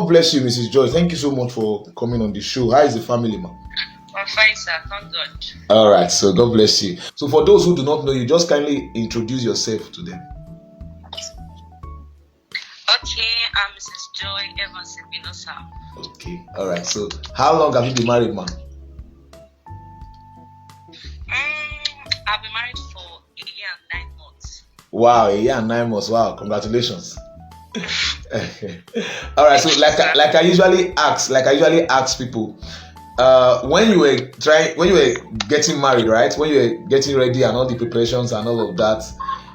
God bless you, Mrs. Joy. Thank you so much for coming on the show. How is the family, ma? I'm fine, sir. Thank God. All right, so God bless you. So for those who do not know you, just kindly introduce yourself to them. Okay, I'm Mrs. Joy Evans Igbinosa. Okay, all right. So how long have you been married, ma? I've been married for a year and 9 months. Wow, a year and 9 months. Wow, congratulations. All right. So like I usually ask people, when you were getting married, right? When you were getting ready and all the preparations and all of that,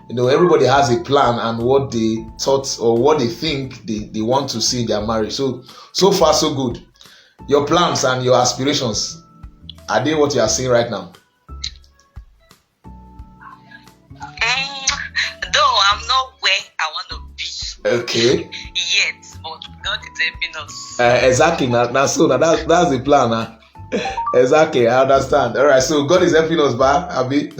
everybody has a plan and what they thought or what they think they want to see in their marriage. So far so good. Your plans and your aspirations, are they what you are seeing right now? Though I'm not where I want to be. Okay. Yet, but God is helping us. Exactly. Now that's the plan. Huh? Exactly. I understand. All right. So God is helping us, Abi.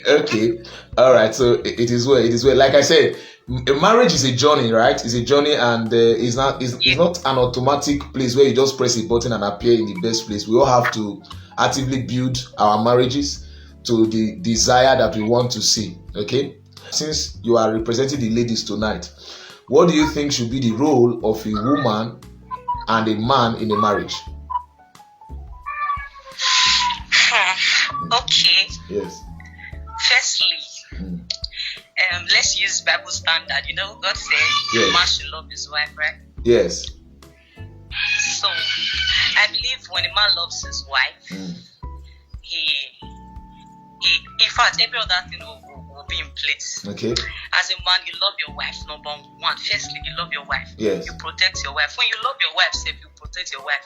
Okay. All right. So it is well. It is well. Like I said, a marriage is a journey, right? It's a journey, and it's not an automatic place where you just press a button and appear in the best place. We all have to actively build our marriages to the desire that we want to see. Okay. Since you are representing the ladies tonight, what do you think should be the role of a woman and a man in a marriage? Okay. Yes. Firstly, let's use Bible standard. God said yes. Man should love his wife, right? Yes. So I believe when a man loves his wife, he in fact every other thing will be in place. Okay. As a man, you love your wife. Number one, firstly, you love your wife. Yes. You protect your wife. When you love your wife, say you protect your wife.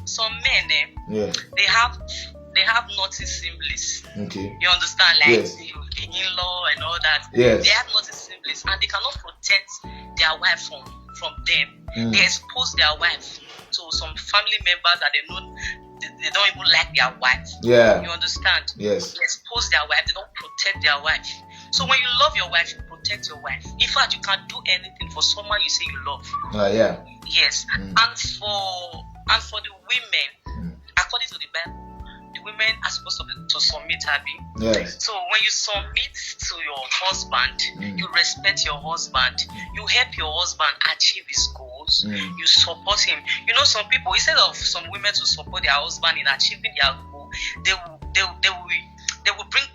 Some men, they have nothing seamless. Okay. You understand, like yes. the in-law and all that. Yes. They have nothing seamless, and they cannot protect their wife from them. They expose their wife to some family members that they don't even like their wife. Yeah. You understand? Yes. They expose their wife. They don't protect their wife. So when you love your wife, you protect your wife. In fact, you can do anything for someone you say you love. Yeah. Yes. And for the women, according to the Bible, the women are supposed to submit, Abby. Yes. So when you submit to your husband, you respect your husband, you help your husband achieve his goals, you support him. Some people, instead of some women to support their husband in achieving their goal, they will bring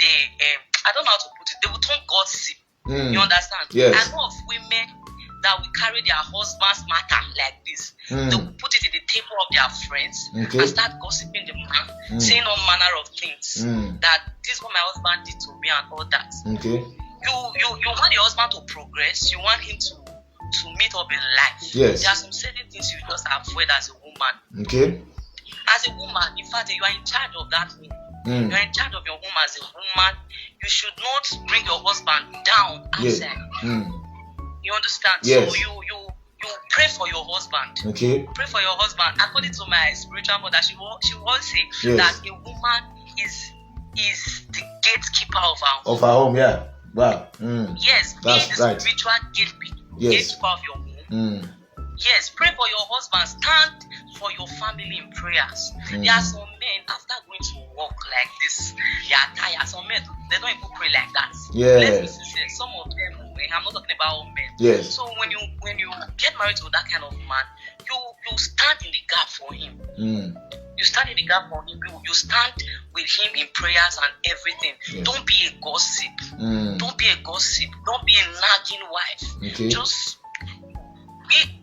I don't know how to put it, they will turn gossip. You understand? Yes. I know of women that will carry their husband's matter like this. They will put it in the table of their friends and start gossiping the man, saying all manner of things. That this is what my husband did to me and all that. Okay. You want your husband to progress, you want him to meet up in life. Yes. There are some certain things you just avoid as a woman. Okay. As a woman, in fact, you are in charge of that home. You are in charge of your home as a woman. You should not bring your husband down outside. You understand? Yes. So you pray for your husband. Okay. Pray for your husband. According to my spiritual mother, she will say that a woman is the gatekeeper of her home. Of her home, yeah. Wow. Yes, that's being the right. spiritual gatekeeper of your home. Yes, pray for your husband. Stand for your family in prayers. There are some men, after going to work like this, they are tired. Some men, they don't even pray like that. Yeah. Let's be sincere. Some of them, I'm not talking about all men. Yes. So when you get married to that kind of man, you stand in the gap for him. You stand in the gap for him. You stand with him in prayers and everything. Yes. Don't be a gossip. Don't be a gossip. Don't be a nagging wife. Okay. Just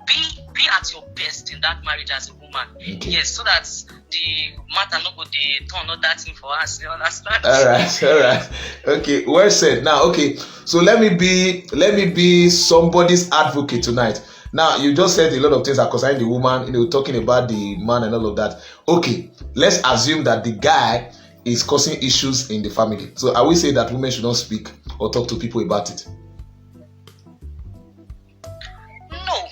be at your best in that marriage as a woman. Okay. Yes, so that the matter not go dey turn that thing for us. You understand? All right. Okay, well said. Now, okay, so let me be somebody's advocate tonight. Now, you just said a lot of things that concern the woman, talking about the man and all of that. Okay, let's assume that the guy is causing issues in the family. So, I will say that women should not speak or talk to people about it. No.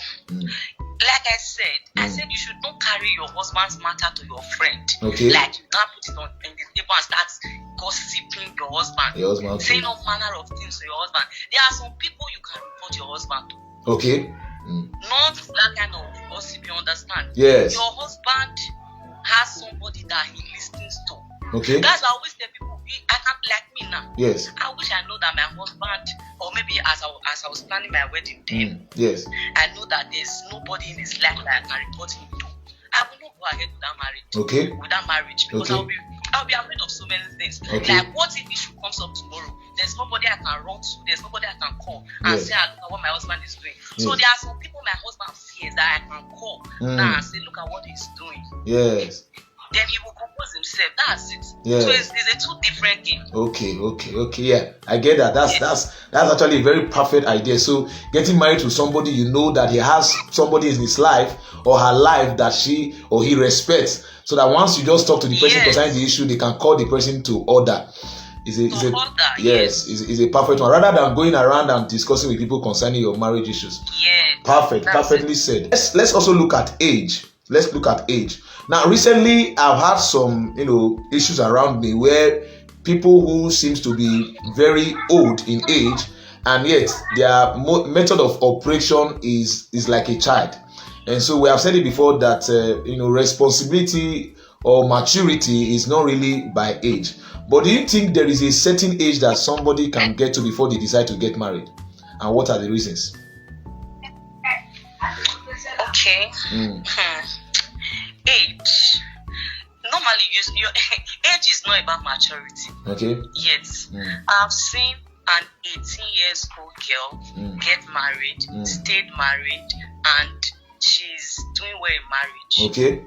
Like I said you should not carry your husband's matter to your friend. Okay. Like you can't put it on in the table and start gossiping your husband. Okay. Saying all manner of things to your husband. There are some people you can report your husband to. Okay. Not that kind of gossip, you understand? Yes. Your husband has somebody that he listens to. Okay. That's why I always tell people, I can't, like me now. Yes. I wish I know that my husband, or maybe as I was planning my wedding day, yes. I know that there's nobody in his life that I can report him to. I will not go ahead with that marriage. Okay. With that marriage, because Okay. I'll be afraid of so many things. Okay. Like, what if issue comes up tomorrow? There's nobody I can run to. There's nobody I can call and Yes. say, I don't know what my husband is doing. So there are some people my husband fears that I can call now and say, look at what he's doing. Yes. Then he will compose himself. That's it. Yes. So it's a two different thing. Okay. Yeah, I get that. That's actually a very perfect idea. So getting married to somebody you know that he has somebody in his life or her life that she or he respects, so that once you just talk to the person concerning the issue, they can call the person to order. Is a perfect one, rather than going around and discussing with people concerning your marriage issues. Perfectly said. Let's also look at age. Let's look at age. Now, recently I've had some issues around me where people who seems to be very old in age, and yet their method of operation is like a child. And so we have said it before that responsibility or maturity is not really by age. But do you think there is a certain age that somebody can get to before they decide to get married? And what are the reasons? Okay. Age. Normally, your age is not about maturity. Okay. Yes. I've seen an 18 years old girl get married, stayed married, and she's doing well in marriage. Okay.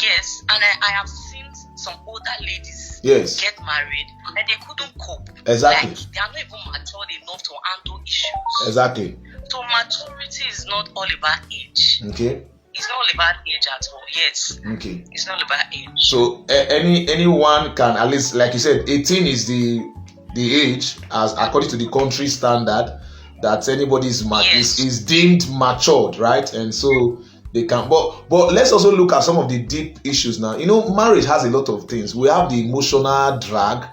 Yes, and I have seen some older ladies get married and they couldn't cope. Exactly. Like, they are not even matured enough to handle issues. Exactly. So maturity is not all about age. Okay. It's not all about age at all. Yes. Okay. It's not about age. So anyone can, at least, like you said, 18 is the age as according to the country standard that anybody is deemed matured, right? And so they can, but let's also look at some of the deep issues now. Marriage has a lot of things. We have the emotional drag,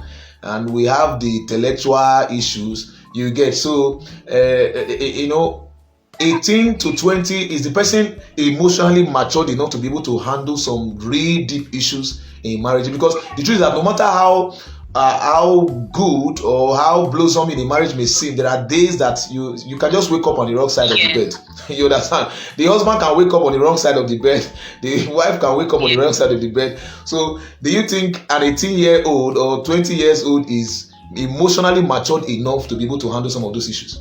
and we have the intellectual issues. You get, so 18 to 20 is the person emotionally matured enough to be able to handle some really deep issues in marriage. Because the truth is that no matter how good or how blossoming a marriage may seem, there are days that you can just wake up on the wrong side of the bed. You understand? The husband can wake up on the wrong side of the bed. The wife can wake up on the wrong side of the bed. So do you think an 18-year-old or 20 years old is emotionally matured enough to be able to handle some of those issues?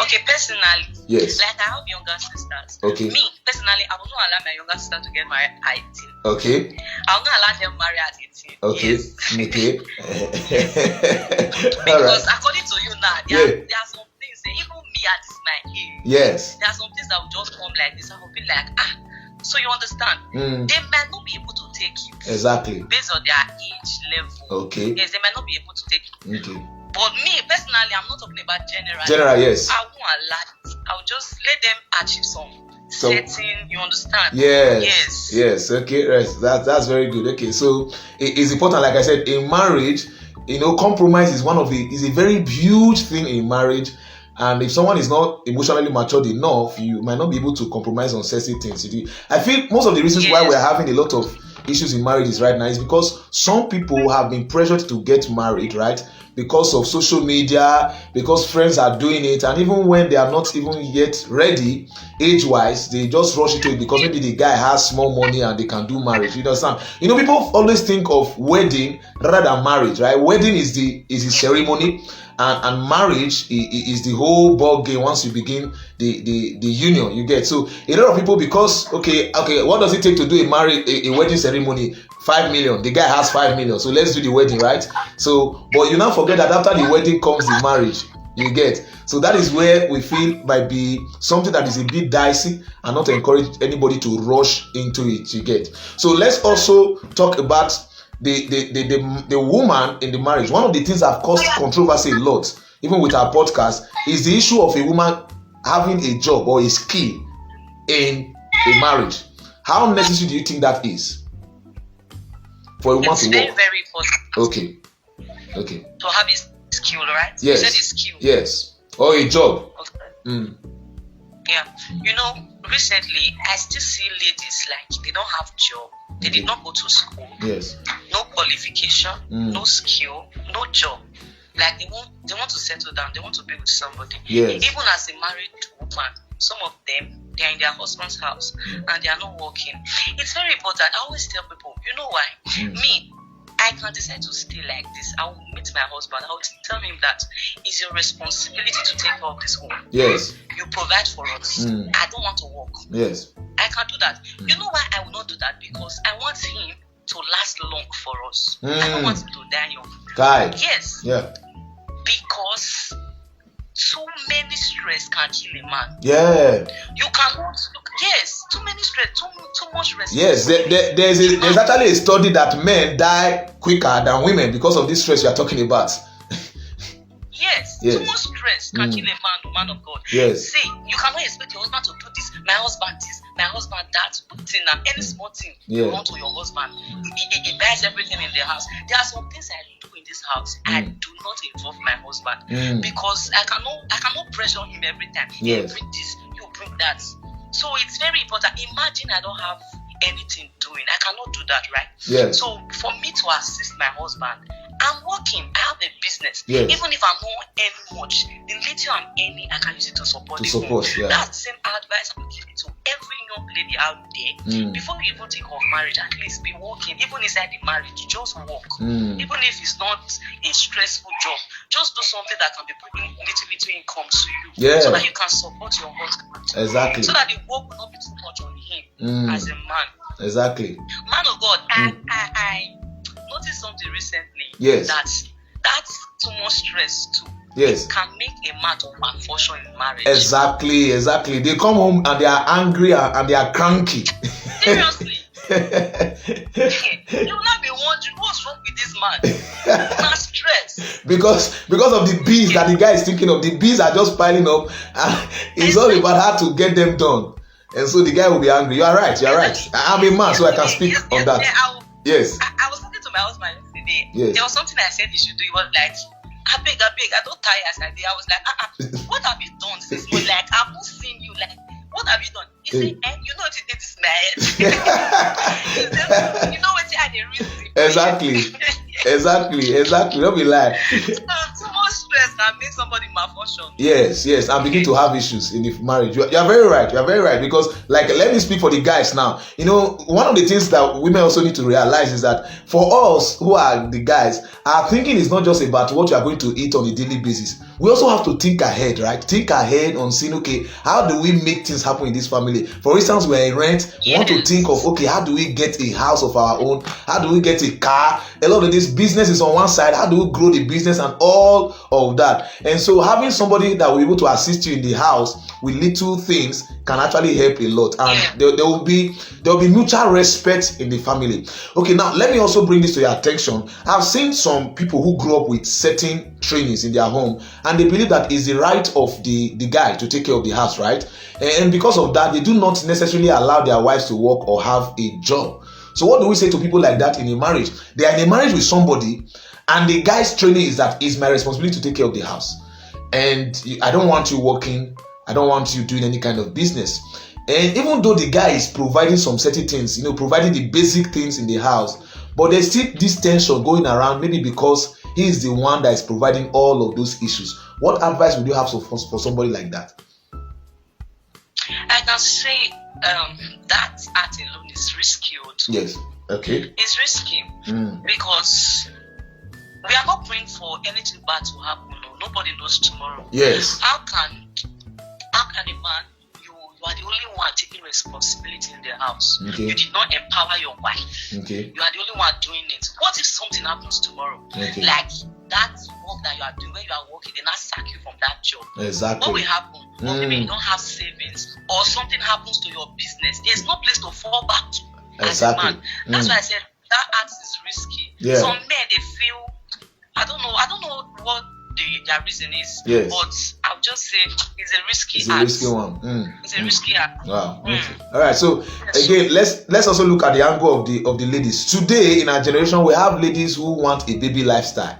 Okay, personally, yes. Like I have younger sisters. Okay. Me, personally, I will not allow my younger sister to get married at 18. Okay. I will not allow them marry at 18. Okay. Yes. Okay. Because according to you now, there are some things, even me at my age, yes, there are some things that will just come like this. I will be like, so you understand? They might not be able to take it. Exactly. Based on their age level. Okay. Yes, they might not be able to take it. Okay. But me, personally, I'm not talking about general. General, yes. I won't allow it. I'll just let them achieve some setting, you understand? Yes. Okay, right. That's very good. Okay, so it's important, like I said, in marriage, compromise is is a very huge thing in marriage. And if someone is not emotionally matured enough, you might not be able to compromise on certain things. I feel most of the reasons why we're having a lot of issues in marriages right now is because some people have been pressured to get married, right? Because of social media, because friends are doing it, and even when they are not even yet ready age-wise, they just rush into it because maybe the guy has small money and they can do marriage. You understand? People always think of wedding rather than marriage, right? Wedding is the ceremony, and marriage is the whole ball game once you begin the union. You get, so a lot of people, because okay, what does it take to do a wedding ceremony? 5 million. The guy has 5 million, so let's do the wedding, right? So, but you now forget that after the wedding comes the marriage. You get, so that is where we feel might be something that is a bit dicey, and not encourage anybody to rush into it. You get, so let's also talk about the woman in the marriage. One of the things that have caused controversy a lot, even with our podcast, is the issue of a woman having a job or a skill in a marriage. How necessary do you think that is for a woman to work? Very, very important. Okay. To have a skill, right? Yes. You said a skill. Yes. Or a job. Okay. Yeah. You know, recently I still see ladies like they don't have job. They did not go to school. Yes. No qualification, no skill, no job. Like they want to settle down. They want to be with somebody. Yes. Even as a married woman, some of them, they are in their husband's house and they are not working. It's very important. I always tell people, you know why? Me, I can decide to stay like this. I will meet my husband. I will tell him that it's your responsibility to take care of this home. Yes. You provide for us. I don't want to work. Yes. I can do that. You know why I will not do that? Because I want him to last long for us. I don't want him to die young. Guy. Yes. Yeah. Because too many stress can kill a man. Yeah. You cannot. Yes. Too many stress. Too much stress. Yes. There's actually a study that men die quicker than women because of this stress you are talking about. Yes. Too much stress can kill a man of God. Yes. See, you cannot expect your husband to do this. My husband this. My husband that. Put in any small thing you want to your husband. He buys everything in the house. There are some things I do in this house. I do not involve my husband because I cannot pressure him every time. Yes. You bring this, you bring that. So it's very important. Imagine I don't have anything doing. I cannot do that, right? Yes. So for me to assist my husband, I'm working. I have a business. Yes. Even if I'm not earning much, the little I'm earning, I can use it to support the home. Yeah. That's the same advice I'm giving to every young lady out there. Before you even think of marriage, at least be working. Even inside the marriage, just work. Even if it's not a stressful job, just do something that can be bringing little income to you. Yeah. So that you can support your husband. Exactly. So that the work will not be too much on him as a man. Exactly. Man of God, I noticed something recently. Yes. That's too much stress too. Yes. It can make a man of malfunction in marriage. Exactly. They come home and they are angry and they are cranky. Seriously. You will not be wondering what's wrong with this man. Not stress. Because of the bills that the guy is thinking of. The bills are just piling up. It's all about how to get them done. And so the guy will be angry. You are right. I'm a man, so I can speak on that. Yes. I was talking to my husband yesterday. Yes. There was something I said he should do. He was like, I beg, I don't tire as I did. I was like, what have you done since morning? Like, I've not seen you. Like, what have you done? He said, you know what it is, my head. You know what I did recently. Exactly. Don't be lying. Too much stress can make somebody malfunction. Yes, and begin to have issues in the marriage. You are very right. Because, like, let me speak for the guys now. You know, one of the things that women also need to realize is that for us who are the guys, our thinking is not just about what you are going to eat on a daily basis. We also have to think ahead, right? Think ahead on saying, okay, how do we make things happen in this family? For instance, we're in rent. We want to think of, okay, how do we get a house of our own? How do we get a car? A lot of this business is on one side. How do we grow the business and all of that? And so having somebody that will be able to assist you in the house with little things can actually help a lot. And there will be mutual respect in the family. Okay, now let me also bring this to your attention. I've seen some people who grew up with certain trainings in their home, and they believe that it's the right of the guy to take care of the house, right? And because of that, they do not necessarily allow their wives to work or have a job. So what do we say to people like that in a marriage? They are in a marriage with somebody, and the guy's training is that it's my responsibility to take care of the house. And I don't want you working. I don't want you doing any kind of business. And even though the guy is providing some certain things, providing the basic things in the house, but there's still this tension going around, maybe because he is the one that is providing all of those issues. What advice would you have for somebody like that? I can say that act alone is risky. Yes. Okay. It's risky because we are not praying for anything bad to happen. No. Nobody knows tomorrow. Yes. How can a man, you are the only one taking responsibility in the house? Okay. You did not empower your wife. Okay. You are the only one doing it. What if something happens tomorrow? Okay. Like that work that you are doing, when you are working, they not sack you from that job. Exactly. What will happen? Or maybe you don't have savings, or something happens to your business. There's no place to fall back to as a man. That's why I said that act is risky. Yeah. Some men, they feel, I don't know what their reason is, but I'll just say it's a risky act. It's a risky one. It's a risky act. Wow. Okay. All right. So again, let's also look at the angle of the ladies. Today in our generation, we have ladies who want a baby lifestyle.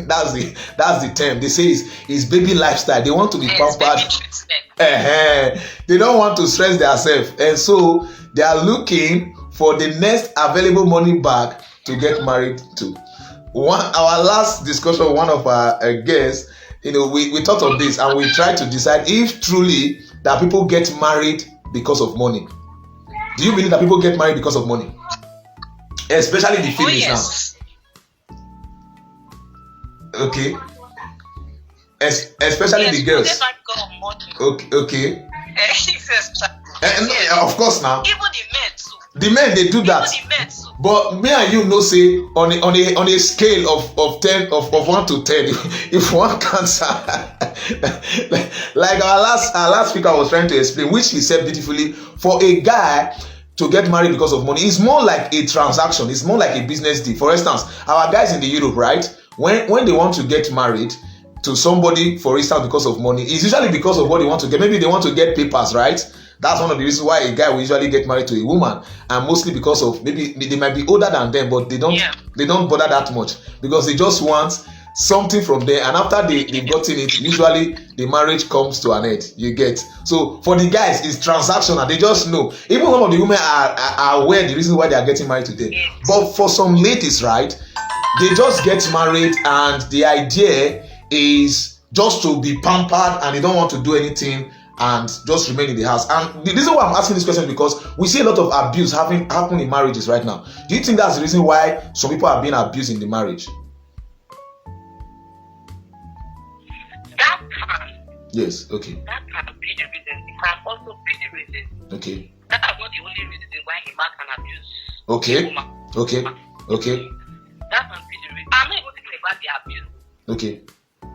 that's the term. They say it's baby lifestyle. They want to be pampered. They don't want to stress themselves, and so they are looking for the next available money bag to get married to. Our last discussion, one of our guests, we thought of this and we tried to decide if truly that people get married because of money. Do you believe that people get married because of money? Especially the females now. Okay. Especially the girls. Okay. Of course now. Even the men too. The men, they do that. But me and you know, say on a scale of 10 of 1 to 10, if one cancer, like our last speaker was trying to explain, which he said beautifully, for a guy to get married because of money, it's more like a transaction. It's more like a business deal. For instance, our guys in the Europe, right? When they want to get married to somebody, for instance, because of money, it's usually because of what they want to get. Maybe they want to get papers, right? That's one of the reasons why a guy will usually get married to a woman, and mostly because of maybe they might be older than them, but they don't bother that much because they just want something from there, and after they've gotten it, usually the marriage comes to an end. You get? So for the guys, it's transactional. They just know. Even some of the women are aware the reason why they are getting married to them. But for some ladies, right, they just get married and the idea is just to be pampered and they don't want to do anything and just remain in the house. And the reason why I'm asking this question is because we see a lot of abuse happen in marriages right now. Do you think that's the reason why some people are being abused in the marriage? That can. Yes, okay. That can be the reason. It can also be the reason. Okay. That is not the only reason why a man can abuse. Okay. A woman. Okay. That can be the reason. I'm not even talking about the abuse. Okay.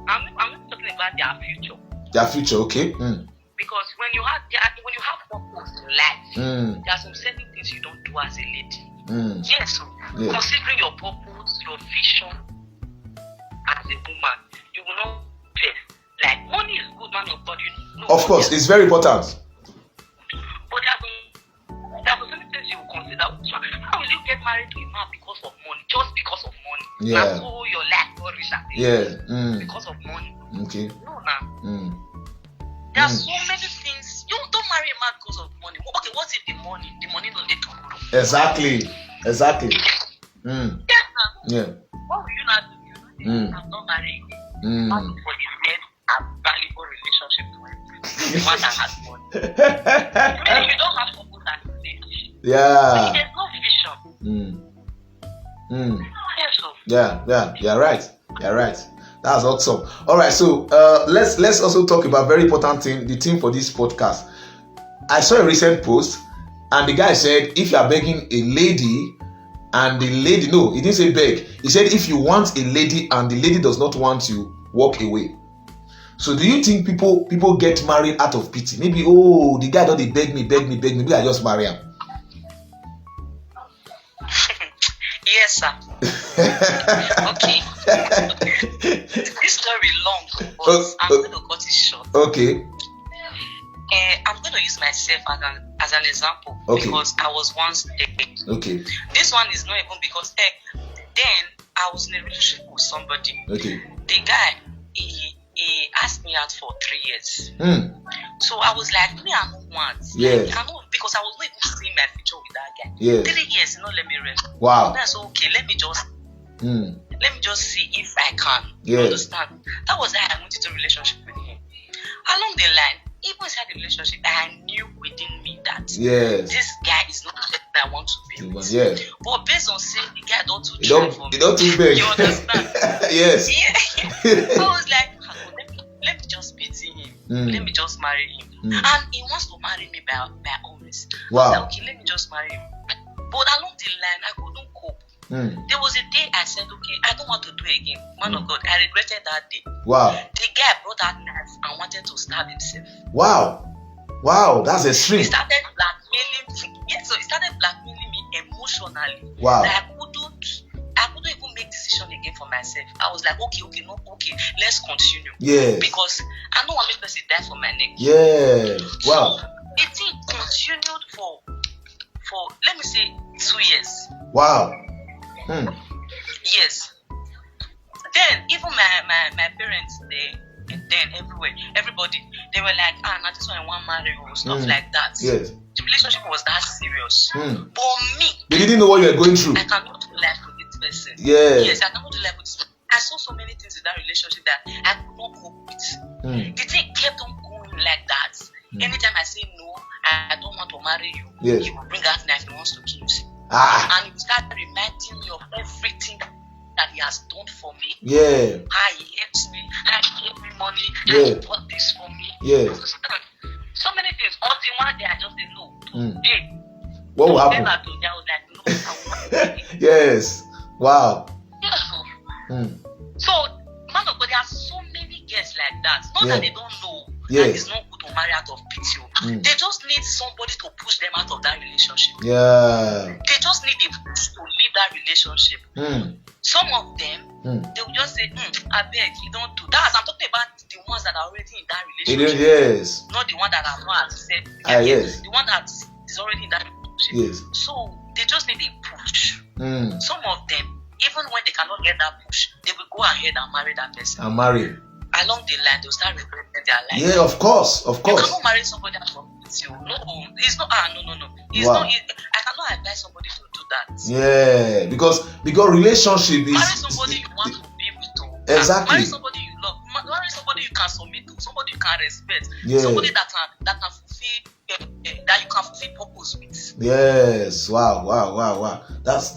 I'm not talking about their future. Their future, okay. Because when you have purpose in life, there are some certain things you don't do as a lady. Yes. Considering your purpose, your vision as a woman, you will not face. Like money is good, man of God. Of course, it's very important. But there are some things you will consider. How will you get married to a man because of money? Just because of money? Yeah. That's all your life will result. Yeah. Because of money. Okay. No, now. There are so many things. You don't marry a man because of money. Okay, what if the money don't get tomorrow? Exactly. Yeah. What will you not do? I'm not marrying. Not for the men a valuable relationship to him. The one that has money. Maybe you don't have purpose as a lady. Yeah. There's no vision. Yeah. You're right. That's awesome. All right, so let's also talk about very important thing. The theme for this podcast. I saw a recent post, and the guy said, if you are begging a lady, and the lady, no, he didn't say beg. He said, if you want a lady and the lady does not want you, walk away. So, do you think people get married out of pity? Maybe, the guy don't beg me. Maybe I just marry him. Yes, sir. Okay. This story long, but I'm going to cut it short. Okay. I'm going to use myself as an example, because I was once there. Okay. This one is not even because then I was in a relationship with somebody. Okay. The guy, he asked me out for 3 years. So I was like, me, I don't want. Yes. I know, because I was not even seeing my future with that guy. Yes. 3 years, let me rest. Wow. That's okay. Let me just see if I can. Yes. You understand? That was how I went into a relationship with him. Along the line, even inside the relationship, I knew within me that this guy is not the person I want to be with. Yes. But based on saying the guy don't too try for me. Don't too big. You understand? Yes. Yeah. I was like, let me just pity him. Let me just marry him. And he wants to marry me by all means. Wow. I was like, okay, let me just marry him. But along the line, I couldn't cope. There was a day I said, okay, I don't want to do it again. Man of God, I regretted that day. Wow. The guy brought that knife and wanted to stab himself. Wow, that's extreme. He started blackmailing me. Yes, so he started blackmailing me emotionally. Wow. That I couldn't even make decision again for myself. I was like, okay, let's continue. Yes. Because I know one person died for my neck. Yeah. Wow. So the thing continued for let me say 2 years. Wow. Yes. Then even my parents, then everybody, they were like, now this one I want marry or stuff like that. Yes. The relationship was that serious. But me, they didn't know what you were going through. I cannot do life with this person. Yes, I cannot do life with this person. I saw so many things in that relationship that I could not cope with. The thing kept on going like that. Anytime I say no, I don't want to marry you, yes, he will bring out knife and wants to kill you. And he will start reminding me of everything that he has done for me. Yeah. How he helps me, how he gave me money, how Yeah. he bought this for me. Yeah. So many things. Until one day I just didn't know. Hey, what will happen? I was like, no, I will not. Yes. Wow. Yes. So, man of God, there are so many girls like that. Not that they don't know that it's not good to marry out of pity. They just need somebody to push them out of that relationship. Yeah. They just need a push to leave that relationship. Some of them, they will just say, I beg, you don't do that. I'm talking about the ones that are already in that relationship. Yes. Not the one that are not accepted. Yes. The one that is already in that relationship. Yes. So, they just need a push. Some of them, even when they cannot get that push, they will go ahead and marry that person. And marry. Along the line, they'll start regretting their life. Yeah, of course. You cannot marry somebody that completes you. No, it's not. No. It's not. I cannot advise somebody to do that. Yeah, because relationship is. Marry somebody you want to be with. Exactly. Marry somebody you love. Marry somebody you can submit to. Somebody you can respect. Yeah. Somebody that can fulfill that you can fulfill purpose with. Yes. Wow. That's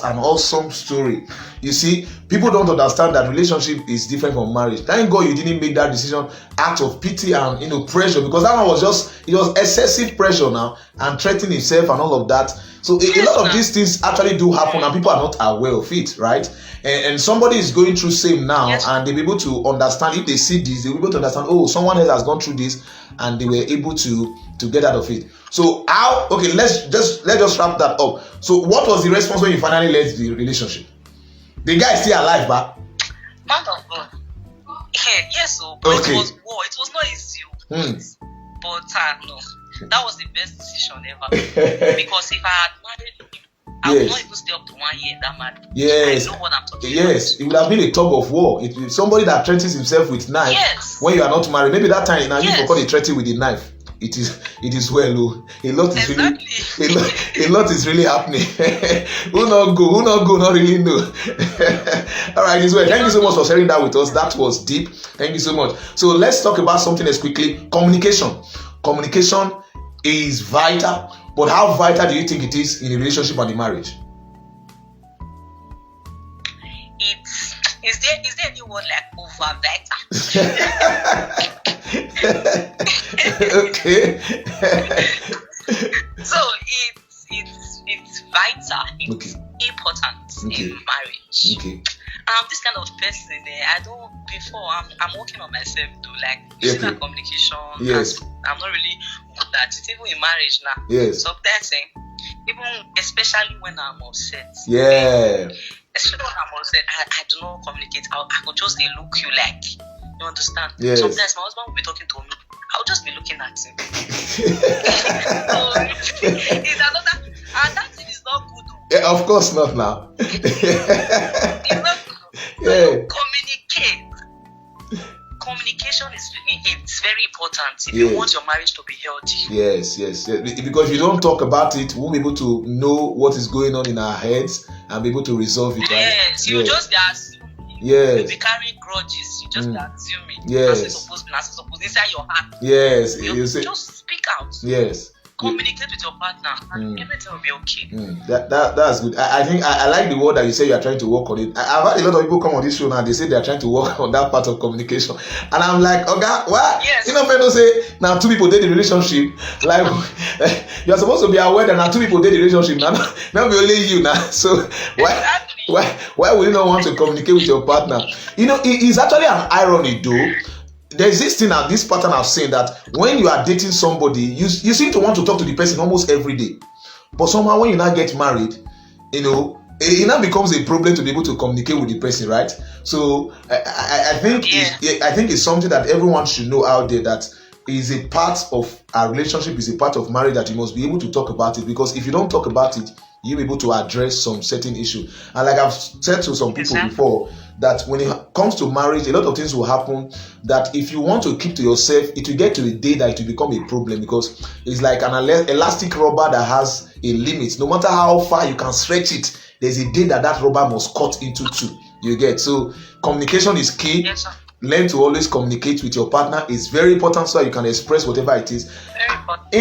an awesome story. You see, people don't understand that relationship is different from marriage. Thank God you didn't make that decision out of pity and pressure, because that one was excessive pressure now and threatening himself and all of that. So a lot of these things actually do happen and people are not aware of it, right? And somebody is going through same now, and they'll be able to understand. If they see this, they'll be able to understand, oh, someone else has gone through this and they were able to get out of it. So let's just wrap that up. So what was the response when you finally left the relationship? The guy is still alive, but man of God. Yes, but it was war. It was not easy. But no, that was the best decision ever. Because if I had married him, I would not even stay up to 1 year in that marriage. Yes. I know what I'm talking about. Yes, it would have been a tug of war. If somebody that threatens himself with knife when you are not married, maybe that time now you forgot he threatened with the knife. It is well. A lot is really happening. who not go, not really know. All right, it's well. Thank you so much for sharing that with us. That was deep. Thank you so much. So let's talk about something else quickly. Communication is vital, but how vital do you think it is in a relationship and a marriage? Is there any word like over vital? Okay. So it's vital. It's important in marriage. Okay. I'm this kind of person. I'm working on myself to like communication. Yes. I'm not really good at it, even in marriage now. Yes. Sometimes, even especially when I'm upset. Yeah. Especially when I'm upset, I do not communicate. I could just look you like, you understand? Yes. Sometimes my husband will be talking to me. I'll just be looking at him. So it's another, and that thing is not good. Yeah, of course not now. It's not good. So you communicate. Communication is very important if you want your marriage to be healthy. Yes. Because if you don't talk about it, we won't be able to know what is going on in our heads and be able to resolve it. Yes, you just be assuming. Yes. You'll be carrying grudges. You just be assuming. Yes. As it's supposed inside your heart. Yes. You just speak out. Yes. Communicate with your partner and everything will be okay. That's good. I think I like the word that you say you are trying to work on it. I've had a lot of people come on this show now, they say they are trying to work on that part of communication. And I'm like, okay, what? Yes. You know, people say now two people did the relationship. Like you are supposed to be aware that now two people did the relationship. Now be only you now. So why would you not want to communicate with your partner? You know, it is actually an irony though. There's this thing and this pattern I've seen that when you are dating somebody, you seem to want to talk to the person almost every day. But somehow when you now get married, you know, it now becomes a problem to be able to communicate with the person, right? So I think it's something that everyone should know out there, that is a part of our relationship, is a part of marriage, that you must be able to talk about it. Because if you don't talk about it, you'll be able to address some certain issue. And like I've said to some people before, that when it comes to marriage, a lot of things will happen that if you want to keep to yourself, it will get to a day that it will become a problem, because it's like an elastic rubber that has a limit. No matter how far you can stretch it, there's a day that rubber must cut into two. You get? So communication is key. Yes, sir. Learn to always communicate with your partner. It's very important so that you can express whatever it is. Very important.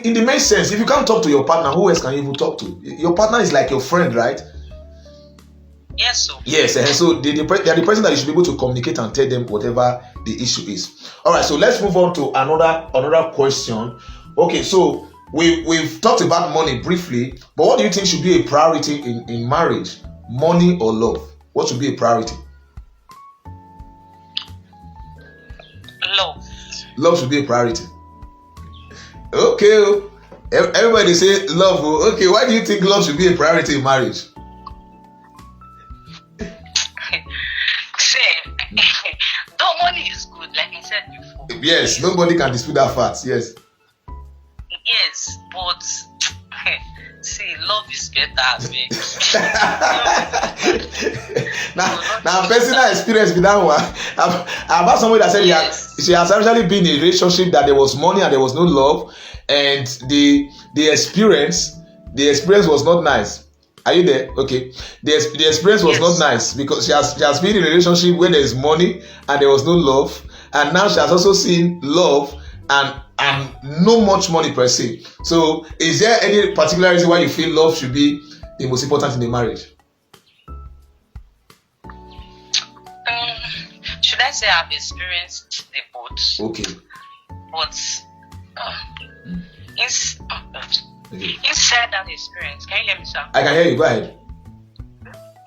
In the main sense, if you can't talk to your partner, who else can you even talk to? Your partner is like your friend, right? Yes, sir. Yes, and so they are the person that you should be able to communicate and tell them whatever the issue is. All right, so let's move on to another question. Okay, so we've talked about money briefly, but what do you think should be a priority in marriage? Money or love? What should be a priority? Love. Love should be a priority. Okay, everybody say love. Okay, why do you think love should be a priority in marriage? Though money is good, like I said before. Yes, nobody can dispute that fact. Yes. Yes, but see, love is better. now personal experience with that one. I've had somebody that said she has actually been in a relationship that there was money and there was no love, and the experience was not nice. Are you there? Okay. The experience was not nice because she has been in a relationship where there is money and there was no love, and now she has also seen love and no much money per se. So is there any particular reason why you feel love should be the most important in a marriage? Should I say I've experienced the both? Okay. But inside that experience, can you hear me, sir? I can hear you. Go ahead.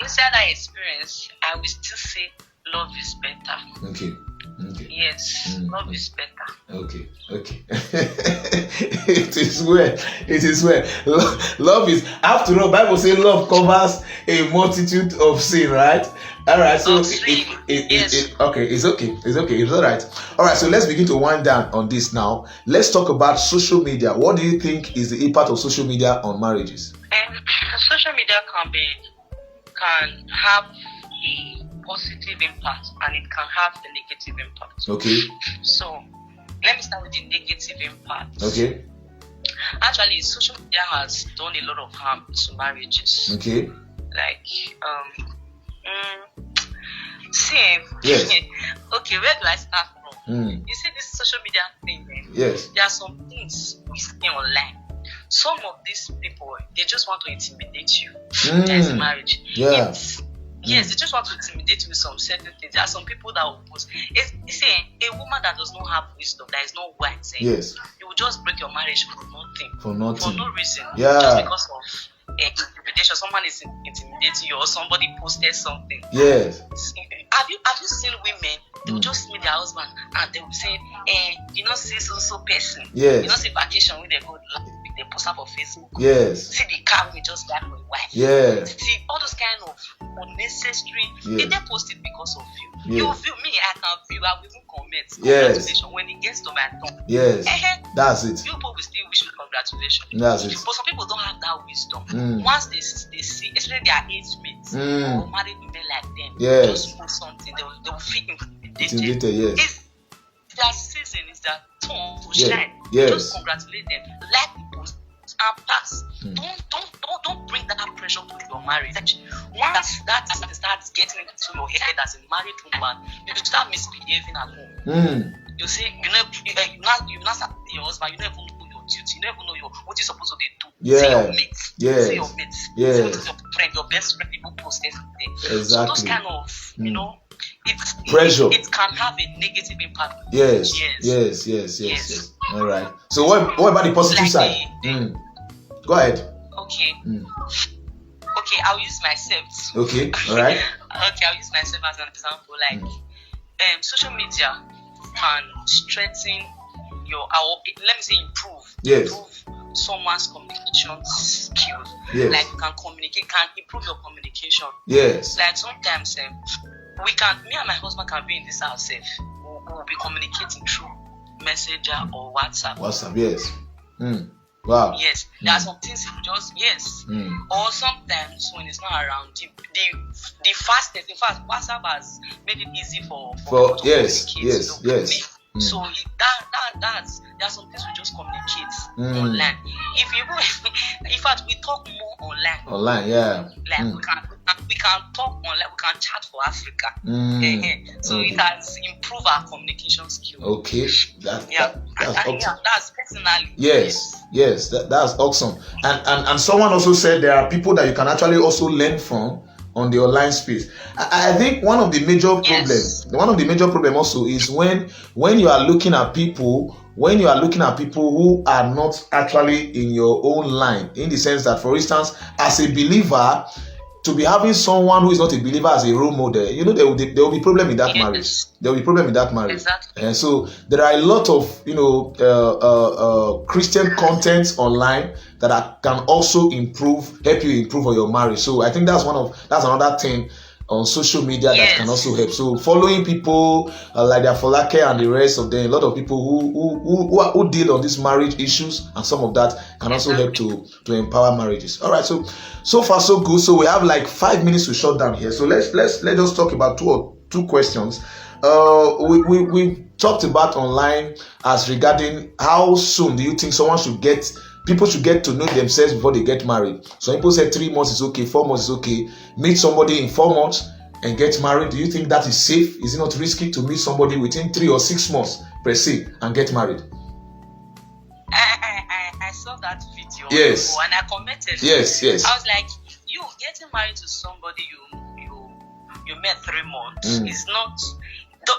Inside that experience, I will still say love is better. Okay. Yes, love is better. Okay. It is well. Love is, after all, Bible says love covers a multitude of sin, right? All right, so okay, it's okay. It's all right. All right, so let's begin to wind down on this now. Let's talk about social media. What do you think is the impact of social media on marriages? Social media can have a positive impact and it can have a negative impact. Okay. So let me start with the negative impact. Okay. Actually, social media has done a lot of harm to marriages. Okay. Like see. Yes. Okay, where do I start from? You see this social media thing, yes. There are some things we see online. Some of these people, they just want to intimidate you. There's marriage. Yeah. Yes, they just want to intimidate you with some certain things. There are some people that will post. See, a woman that does not have wisdom, that is not wise, yes, you will just break your marriage for nothing. For no reason. Yeah. Just because of intimidation. Someone is intimidating you or somebody posted something. Yes. Have you seen women? They will just meet their husband and they will say, you know, see so person. Yes. You know, see vacation when they go, they post up on Facebook. Yes. See the car we just got for a wife. Yes. See all those kind of unnecessary. Yes. They post it because of you. Yes. You view me, I can view, I will even comment. Yes. Congratulations when it gets to my tongue. Yes. That's it. People will still wish you congratulations. That's it. But some people don't have that wisdom. Once they see, especially their age mates or married women like them, yes, just post something, they will feel intimidated. Yes. It's their season, is their turn to shine. Yes. Just congratulate them. Like the post and pass. Don't bring that pressure to your marriage. Once that starts getting into your head as a married woman, you start misbehaving at home. You see, you not your husband, you never know your duty, you never know what you're supposed to do. Yeah. See your mates. Yes. See your mates. Yes. See your friend, your best friend, people post everything. Exactly. So those kind of, you know, pressure. It can have a negative impact. Yes. All right. So what about the positive side? Go ahead. Okay. Okay, I'll use myself too. Okay. All right. Okay, I'll use myself as an example. Like, social media can strengthen let me say improve. Yes. Improve someone's communication skills. Yes. Like you can communicate, can improve your communication. Yes. Like sometimes me and my husband can be in this house we'll be communicating through Messenger or WhatsApp. Yes. Wow. Yes, there are some things you just or sometimes when it's not around, the fastest. In fact, WhatsApp has made it easy for people to communicate. Yes. So that's there are some things we just communicate online. If you in fact we talk more online. Online, yeah. Like we can talk online, we can chat for Africa. So it has improved our communication skills. Okay. That's awesome. That's personally. Yes, that's awesome. And someone also said there are people that you can actually also learn from on the online space. I think one of the major problem also is when you are looking at people who are not actually in your own line, in the sense that, for instance, as a believer, to be having someone who is not a believer as a role model, there will be problem in that marriage. There will be problem in that marriage. Exactly. And so there are a lot of Christian content online that can also help you improve on your marriage. So I think that's another thing on social media that can also help. So following people like Folake and the rest of them, a lot of people who deal on these marriage issues, and some of that can also help to empower marriages. All right, so far so good. So we have like 5 minutes to shut down here. So let's just talk about two questions. We talked about online as regarding how soon do you think people should get to know themselves before they get married. So people said 3 months is okay, 4 months is okay. Meet somebody in 4 months and get married. Do you think that is safe? Is it not risky to meet somebody within 3 or 6 months per se and get married? I saw that video. Yes. And I commented. Yes. I was like, you getting married to somebody you met 3 months is not.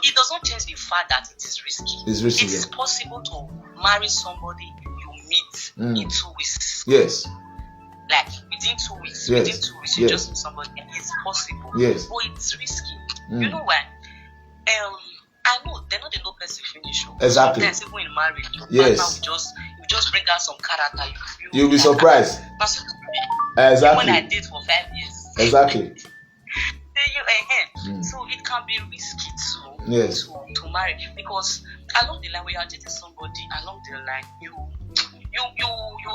It does not change the fact that it is risky. It's risky. It is possible to marry somebody you meet in 2 weeks. Yes. Like within 2 weeks. Yes. Within 2 weeks, you just meet somebody. It's possible. Yes. But it's risky. You know why? I know they're not the no person finish. Exactly. Sometimes even in marriage, yes. You just bring out some character. You'll be surprised. Exactly. When I did for 5 years. Exactly. So it can be risky yes. to marry, because along the line when you are dating somebody, along the line you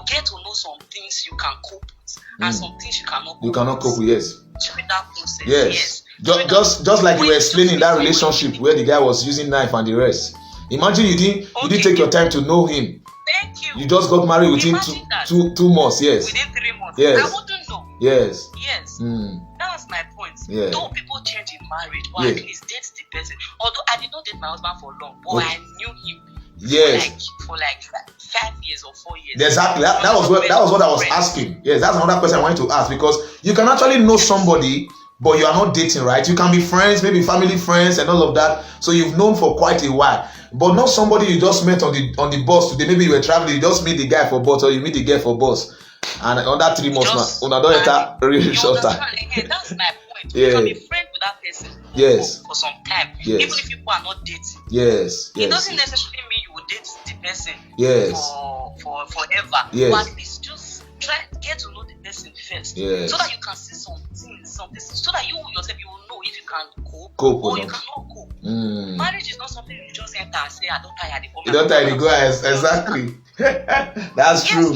get to know some things you can cope with and some things you cannot cope with. You cannot cope with, yes. During that process, yes. Just like you were explaining that relationship where the guy was using knife and the rest. Imagine you didn't take your time to know him. Thank you. You just got married within two months, yes. Within 3 months. Yes. I wouldn't know. Yes. Yes. That's my point. Yeah. Though people change in marriage, but at least date the person. Although I did not date my husband for long, but I knew him. Yes. For 5 years or 4 years. Exactly. That was what I was asking. Yes, that's another question I wanted to ask, because you can actually know somebody, but you are not dating, right? You can be friends, maybe family friends and all of that. So you've known for quite a while, but not somebody you just met on the bus today. Maybe you were traveling, you just meet the guy for bus, or you meet the girl for bus, and another 3 months now, really shorter. That's my point. You can be friends with that person for some time, even if people are not dating. Yes. It doesn't necessarily mean you will date the person for forever. Yes. But at least just try to get to know the person first, so that you can see some things, so that you yourself you will know if you can cope or you cannot cope. Marriage is not something you just enter and say, I don't tire the woman. You don't tire the guy, exactly. That's true.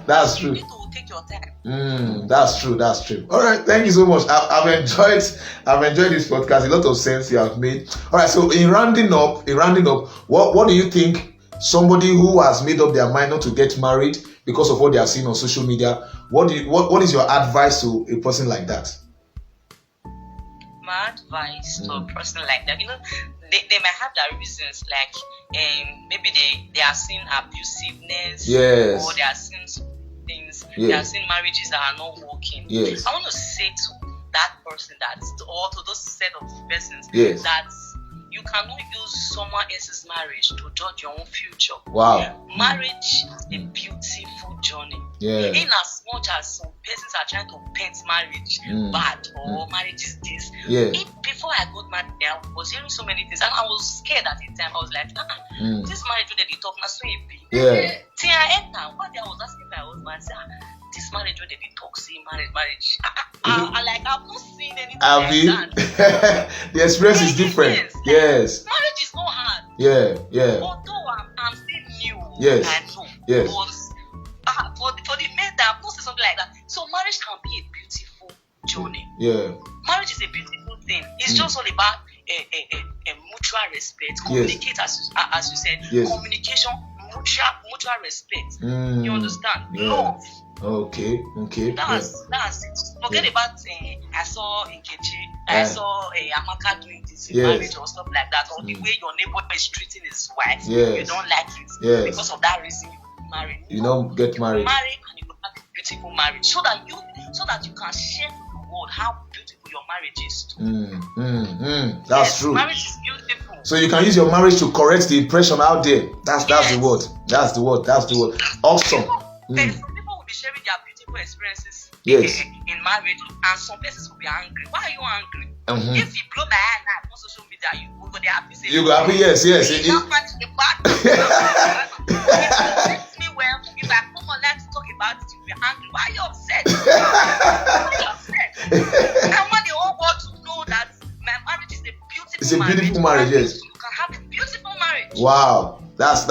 That's true. You need to take your time. That's true. All right, thank you so much. I've enjoyed this podcast. A lot of sense you have made. All right, so in rounding up, what do you think somebody who has made up their mind not to get married because of what they have seen on social media, what is your advice to a person like that? My advice to a person like that, they might have their reasons, like maybe they are seeing abusiveness, or they are seeing things, they are seeing marriages that are not working. Yes. I want to say to that person or to those set of persons that you cannot use someone else's marriage to judge your own future. Wow. Marriage is a beautiful journey. Yeah. In as much as some persons are trying to paint marriage bad or marriage is this. Yeah. Before I got married, I was hearing so many things and I was scared at the time. I was like, this marriage will be tough, not so it be. Yeah. Till I entered, one day I was asking my husband, I said, this marriage will be toxic, marriage. I've not seen anything like that. The experience is different. Yes. Marriage is not hard. Yeah. Although I'm still new. Yes. I know. Yes. Because Yeah. Marriage is a beautiful thing. It's just all about a mutual respect. Communicate, as you said. Yes. Communication, mutual respect. You understand? Yeah. Love. Okay. That's it. Forget about I saw Nkechi, I saw Amaka doing this in marriage or stuff like that, or the way your neighbor is treating his wife. You don't like it. Because of that reason you marry. You don't get married. Marry and you will have a beautiful marriage, so that you can share to the world how beautiful your marriage is too. That's true. Marriage is beautiful. So you can use your marriage to correct the impression out there. That's the word. That's the word. Awesome. Some people will be sharing their beautiful experiences in marriage, and some persons will be angry. Why are you angry? If you blow my eye now on social media, you go there happy. You go happy, yes. It not much the bad. It makes me well. If I come on, let's talk about it. You'll be angry. Why are you upset? I want the whole world to know that my marriage is a beautiful marriage. It's a beautiful marriage, yes. You can have a beautiful marriage. Wow. That's a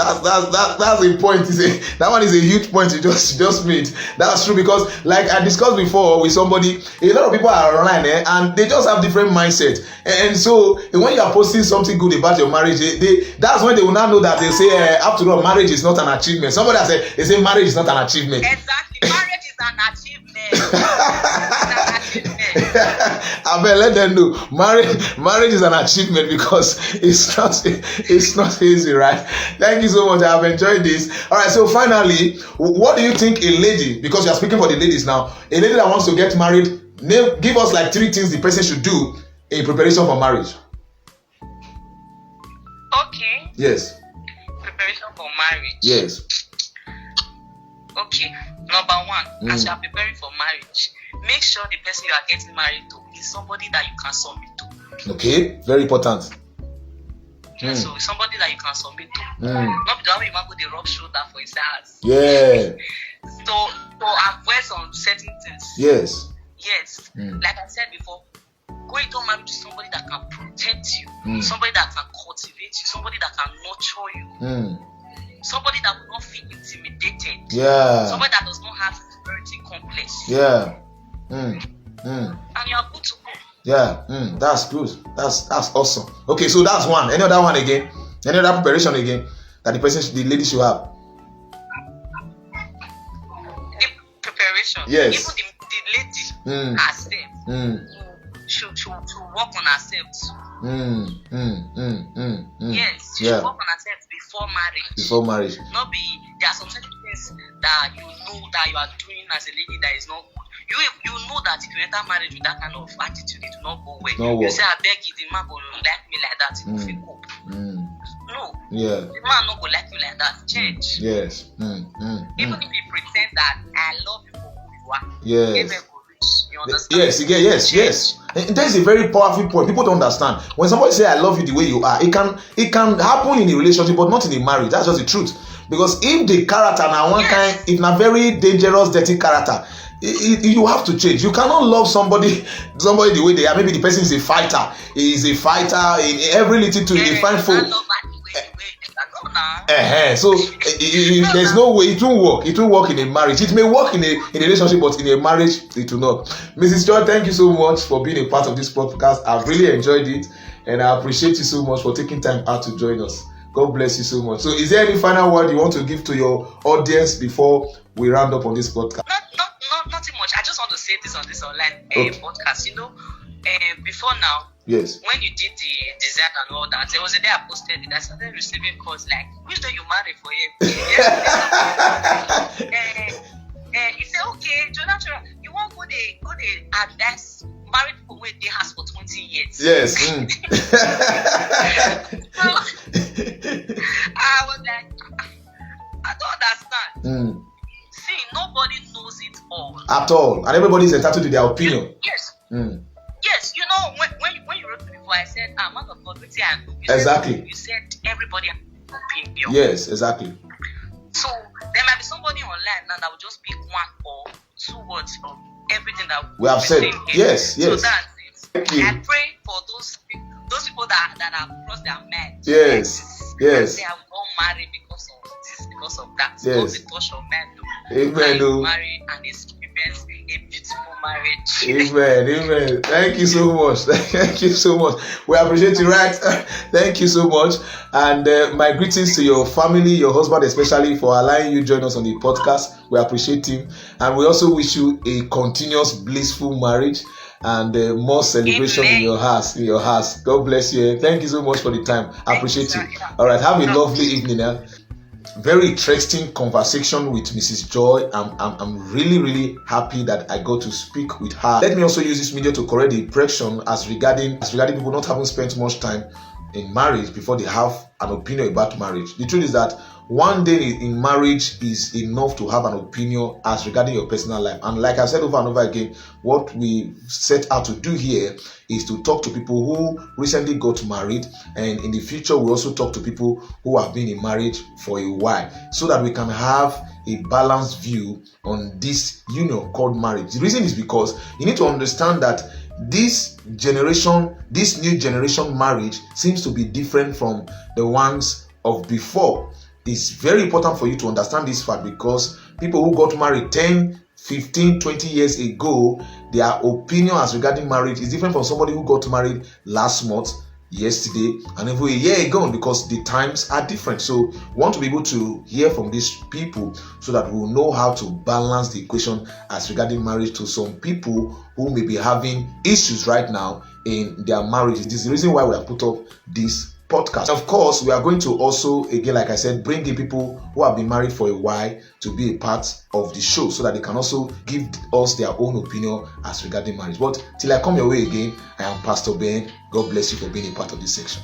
point. That one is a huge point you just made. That's true, because like I discussed before with somebody, a lot of people are online and they just have different mindset. And so when you are posting something good about your marriage, that's when they will now know that they say after all, marriage is not an achievement. Somebody has said they say marriage is not an achievement. Exactly, marriage is an achievement. I better let them know marriage is an achievement, because it's not easy, right? Thank you so much. I've enjoyed this. All right, so finally, what do you think a lady, because you are speaking for the ladies now, a lady that wants to get married, give us like 3 things the person should do in preparation for marriage. Okay. Yes. Preparation for marriage. Yes. Okay. Number 1, as you are preparing for marriage, make sure the person you are getting married to is somebody that you can submit to. Okay, very important. So somebody that you can submit to. Not the one you go the rub shoulder for his ass. Yeah. So avoid some certain things. Yes. Like I said before, go into marriage to somebody that can protect you, somebody that can cultivate you, somebody that can nurture you. Somebody that will not feel intimidated. Somebody that does not have inferiority complex. And you are good to go. That's good. That's awesome. Okay, so that's one. Any other one again? Any other preparation again that the lady should have? The preparation. Yes. Even the lady herself should work on herself too. Yes, she should work on herself before marriage. Not be there are some certain things that you know that you are doing as a lady that is not good. You know that if you enter marriage with that kind of attitude, it will not go well. You say, I beg you, the man will like me like that, it will feel cope. No. The man not go like you like that. Change. Yes. Even if you pretend that I love you for who you are. Yes. You understand? Yes. And that is a very powerful point. People don't understand. When somebody say I love you the way you are, it can happen in a relationship, but not in a marriage. That's just the truth. Because if the character now one kind, if not very dangerous, dirty character, you have to change. You cannot love somebody the way they are. Maybe the person is a fighter. He is a fighter in every little thing. They find fault. So there's no way it won't work. It won't work in a marriage. It may work in a relationship, but in a marriage it will not. Mrs. Joy, thank you so much for being a part of this podcast. I've really enjoyed it, and I appreciate you so much for taking time out to join us. God bless you so much. So, is there any final word you want to give to your audience before we round up on this podcast? Nothing much. I just want to say this on this online podcast. Before now. Yes. When you did the design and all that, there was a day I posted it. I started receiving calls like, which day you marry for him? He said, okay, Joynatural, you want go the advice married for where they has for 20 years. Yes. So, I was like, I don't understand. See, nobody knows it all. At all. And everybody is entitled to their opinion. Yes. Yes, when you wrote to me before, I said, man of God, what's I know? Exactly. You said everybody has an opinion. Yes, exactly. So there might be somebody online now that will just pick 1 or 2 words from everything that we have said. Yes. So that's it. Thank you. I pray for those people that have crossed their mind. Yes. They have not married because of this, because of that. Yes. Because the touch of man. Amen. Marry and experience a beautiful blissful marriage. Amen. Thank you so much. Thank you so much. We appreciate you, right? Thank you so much. And my greetings to your family, your husband especially, for allowing you join us on the podcast. We appreciate him. And we also wish you a continuous blissful marriage and more celebration in your house. God bless you. Thank you so much for the time. I appreciate you. All right. Have a lovely evening. Very interesting conversation with Mrs. Joy. I'm really happy that I got to speak with her. Let me also use this media to correct the impression as regarding people not having spent much time in marriage before they have an opinion about marriage. The truth is that one day in marriage is enough to have an opinion as regarding your personal life. And like I said over and over again, what we set out to do here is to talk to people who recently got married, and in the future we also talk to people who have been in marriage for a while, so that we can have a balanced view on this union called marriage. The reason is because you need to understand that this new generation marriage seems to be different from the ones of before. It's very important for you to understand this fact, because people who got married 10, 15, 20 years ago, their opinion as regarding marriage is different from somebody who got married last month, yesterday, and even a year ago, because the times are different. So we want to be able to hear from these people so that we'll know how to balance the equation as regarding marriage to some people who may be having issues right now in their marriage. This is the reason why we have put up this podcast. Of course, we are going to also, again, like I said, bring in people who have been married for a while to be a part of the show, so that they can also give us their own opinion as regarding marriage. But till I come your way again, I am Pastor Ben. God bless you for being a part of this section.